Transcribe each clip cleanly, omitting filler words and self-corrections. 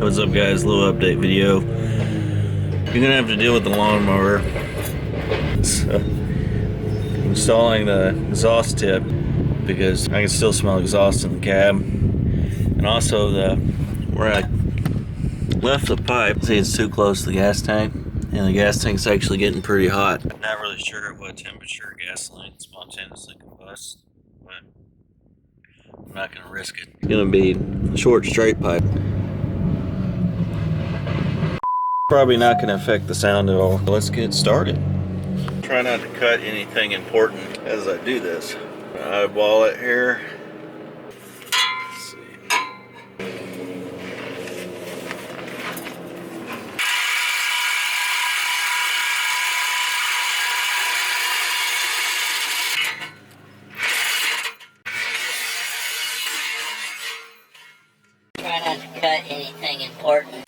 What's up guys, little update video. You're gonna have to deal with the lawnmower. So, installing the exhaust tip because I can still smell exhaust in the cab. And also where I left the pipe, see it's too close to the gas tank. And the gas tank's actually getting pretty hot. I'm not really sure at what temperature gasoline spontaneously combusts, but I'm not gonna risk it. It's gonna be a short straight pipe. Probably not going to affect the sound at all. Let's get started. Try not to cut anything important as I do this. Eyeball it here. Let's see. Try not to cut anything important.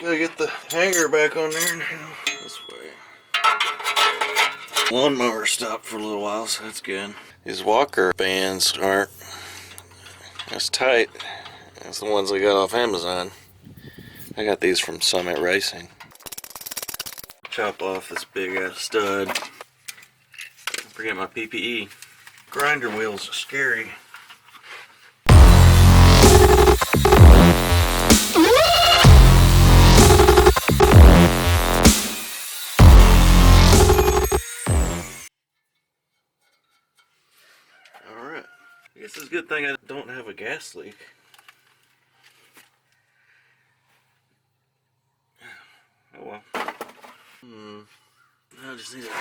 Gotta get the hanger back on there now. This way. Lawnmower stopped for a little while, so that's good. These walker bands aren't as tight as the ones I got off Amazon. I got these from Summit Racing. Chop off this big ass stud. Forget my PPE. Grinder wheels are scary. Alright. I guess it's a good thing I don't have a gas leak. Oh well. I just need to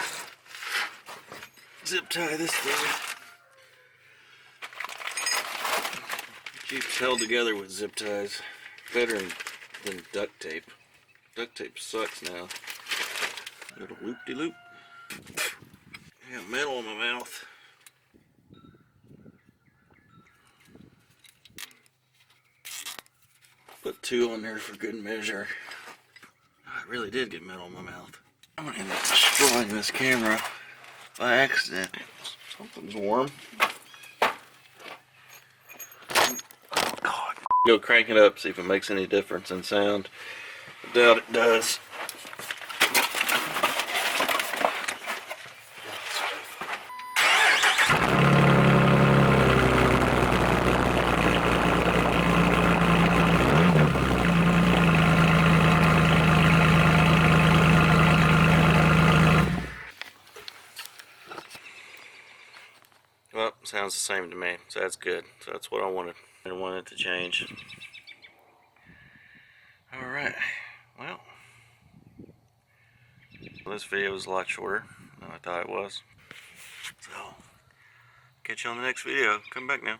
zip tie this thing. Jeep's held together with zip ties. Better than duct tape. Duct tape sucks now. Little loop-de-loop. I got metal in my mouth. Put 2 on there for good measure. I really did get metal in my mouth. I'm gonna end up destroying this camera by accident. Something's warm. Oh God. Go crank it up, see if it makes any difference in sound. I doubt it does. Well, sounds the same to me, so that's good. So that's what I wanted. I didn't want it to change. Alright, well, this video was a lot shorter than I thought it was. So, catch you on the next video. Come back now.